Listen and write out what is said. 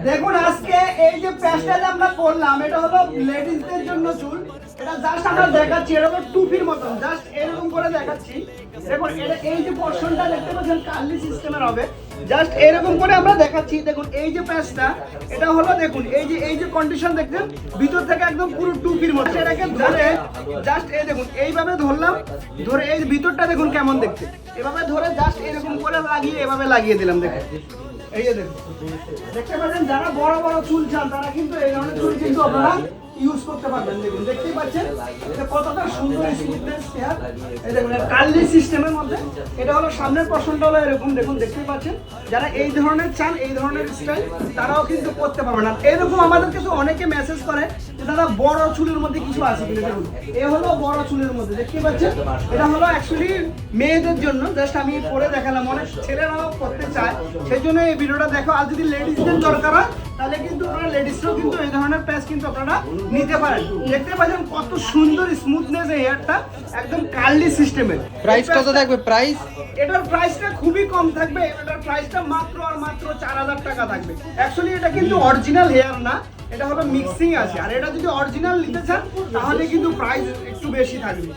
দেখুন আজকে এই যে প্যাচটা যে আমরা করলাম এটা হলো লেডিসদের জন্য চুল। এটা জাস্ট আমরা দেখাচ্ছি, এটা হলো টুপির মতন, জাস্ট এরকম করে দেখাচ্ছি। দেখুন এটা এই যে পোর্শনটা দেখতে পাচ্ছেন কার্লি সিস্টেমের হবে, জাস্ট এরকম করে আমরা দেখাচ্ছি। দেখুন এই যে প্যাচটা এটা হলো, দেখুন এই যে কন্ডিশন দেখছেন ভিতর থেকে একদম পুরো টুপির মতো। এটাকে ধরে জাস্ট এই দেখুন এইভাবে ধরলাম, ধরে এই ভিতরটা দেখুন কেমন দেখতে, এভাবে ধরে জাস্ট এরকম করে লাগিয়ে এভাবে লাগিয়ে দিলাম। দেখুন এই যে দেখুন দেখতে পাচ্ছেন, যারা বড় বড় চুল চান তারা কিন্তু এই ধরনের চুল কিন্তু আপনারা ইউজ করতে পারবেন। দেখুন দেখতেই পাচ্ছেন এটা কতটা সুন্দর স্মুথনেস হেয়ার। এই দেখুন কার্লি সিস্টেমের মধ্যে, এটা হলো সামনের পোর্শনটা হলো এরকম। দেখুন দেখতেই পাচ্ছেন, যারা এই ধরনের চান এই ধরনের স্টাইল তারাও কিন্তু করতে পারবেন। আর এরকম আমাদের কিছু অনেকে মেসেজ করে যে দাদা বড় চুলের মধ্যে কিছু আছে কিনা। দেখুন এ হলো বড় চুলের মধ্যে, দেখতেই পাচ্ছেন এটা হলো অ্যাকচুয়ালি মেয়েদের জন্য, জাস্ট আমি পরে দেখালাম। অনেক ছেলেরাও করতে চায়, সেই জন্য এই ভিডিওটা দেখো। আর যদি লেডিসদের দরকার হয় তাহলে কিন্তু আপনারা লেডিসরাও কিন্তু এই ধরনের প্যাচ কিন্তু আপনারা নিতে পারেন। দেখতে পাচ্ছেন কত সুন্দর স্মুথনেস এই হেয়ারটা, একদম কার্লি সিস্টেমের। প্রাইস কত থাকবে? প্রাইস এটার প্রাইসটা খুবই কম থাকবে, এটার প্রাইসটা মাত্র আর মাত্র 4000 টাকা থাকবে। অ্যাকচুয়ালি এটা কিন্তু অরিজিনাল হেয়ার না, এটা হলো মিক্সিং আছে। আর এটা যদি অরিজিনাল নিতে চান তাহলে কিন্তু প্রাইস একটু বেশি থাকবে।